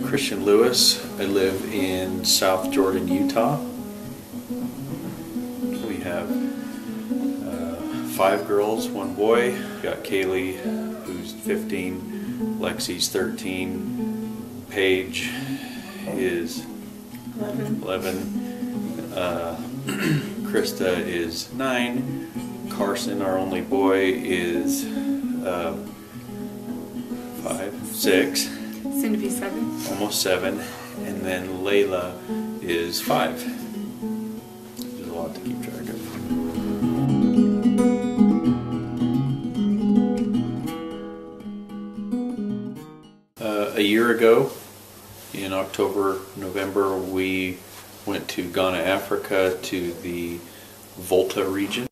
Christian Lewis. I live in South Jordan, Utah. We have 5 girls, 1 boy. We've got Kaylee, who's 15, Lexi's 13, Paige is 11, Krista is 9, Carson, our only boy, is 6, soon to be 7, almost 7, and then Layla is 5. There's a lot to keep track of. A year ago, in October, November, we went to Ghana, Africa, to the Volta region.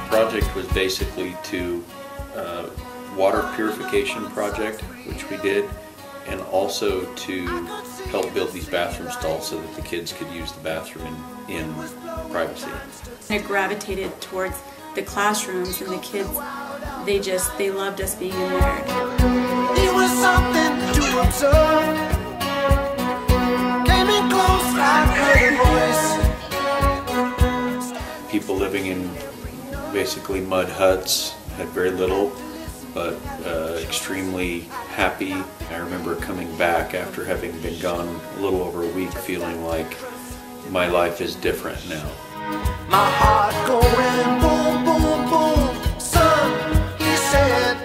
The project was basically to water purification project, which we did, and also to help build these bathroom stalls so that the kids could use the bathroom in privacy. I gravitated towards the classrooms, and the kids, they loved us being in there. It was something to observe. Came in close, I heard a voice. People living in basically mud huts, had very little, but extremely happy. I remember coming back after having been gone a little over a week, feeling like my life is different now. My heart going boom, boom, boom. Son, he said,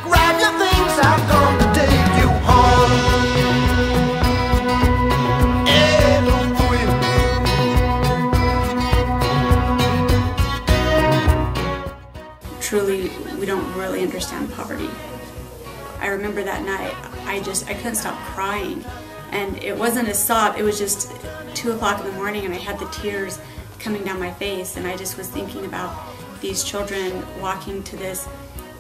grab your things, I've come to take you home. Truly, we don't really understand poverty. I remember that night, I couldn't stop crying. And it wasn't a sob, it was just 2 o'clock in the morning, and I had the tears coming down my face, and I just was thinking about these children walking to this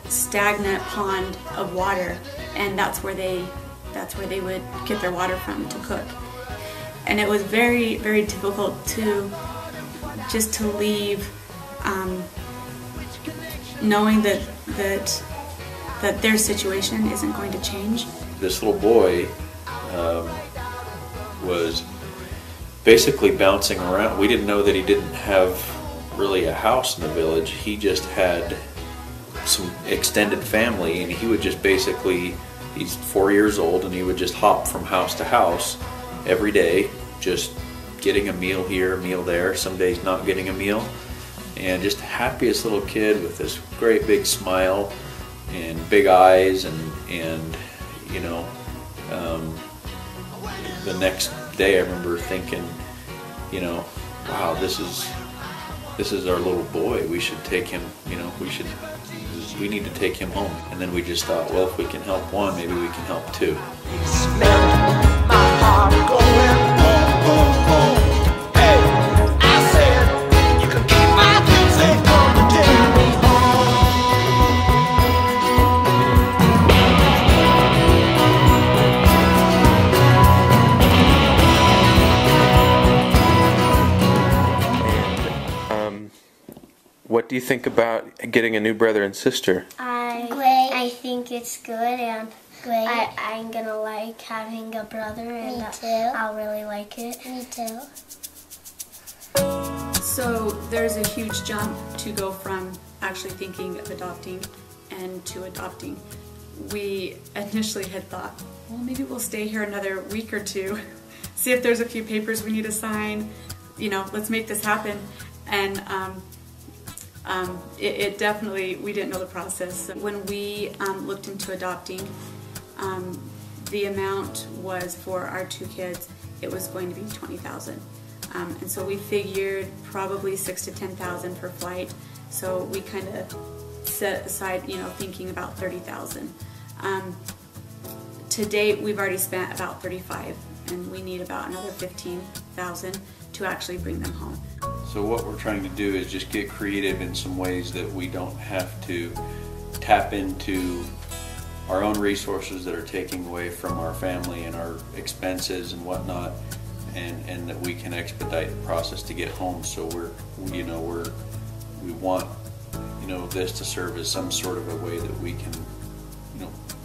stagnant pond of water, and that's where they would get their water from to cook. And it was very, very difficult to leave, knowing that their situation isn't going to change. This little boy was basically bouncing around. We didn't know that he didn't have really a house in the village. He just had some extended family, and he would just basically, he's 4 years old, and he would just hop from house to house every day, just getting a meal here, a meal there, some days not getting a meal, and just happiest little kid with this great big smile and big eyes, and you know, the next day I remember thinking, you know, wow, this is our little boy. We should take him, you know, we need to take him home. And then we just thought, well, if we can help one, maybe we can help 2. What do you think about getting a new brother and sister? I think it's good, and I'm gonna like having a brother, and I'll really like it. Me too. So there's a huge jump to go from actually thinking of adopting and to adopting. We initially had thought, well, maybe we'll stay here another week or 2, see if there's a few papers we need to sign, you know, let's make this happen. And it definitely, we didn't know the process. When we looked into adopting, the amount was for our 2 kids, it was going to be $20,000. And so we figured probably $6,000 to $10,000 for flight. So we kind of set aside, you know, thinking about $30,000. To date, we've already spent about $35,000, and we need about another $15,000 to actually bring them home. So what we're trying to do is just get creative in some ways that we don't have to tap into our own resources that are taking away from our family and our expenses and whatnot, and that we can expedite the process to get home. So we want this to serve as some sort of a way that we can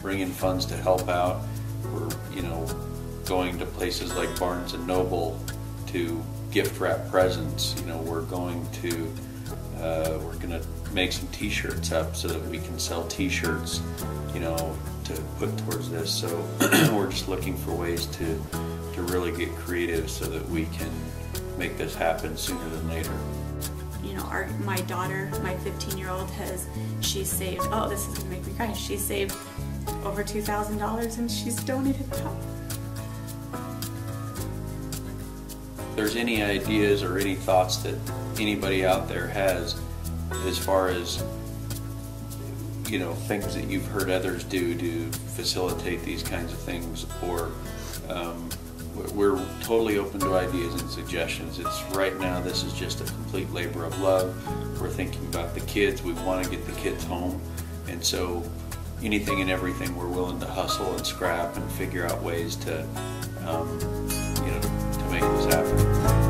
bring in funds to help out. We're going to places like Barnes and Noble to gift wrap presents. We're going to make some t-shirts up so that we can sell t-shirts to put towards this. So we're just looking for ways to really get creative so that we can make this happen sooner than later. My daughter, my 15-year-old, she saved, oh, this is gonna make me cry, she saved over $2,000 and she's donated it. If there's any ideas or any thoughts that anybody out there has as far as things that you've heard others do to facilitate these kinds of things, or we're totally open to ideas and suggestions. It's right now, this is just a complete labor of love. We're thinking about the kids. We want to get the kids home, and so anything and everything we're willing to hustle and scrap and figure out ways to to make this happen.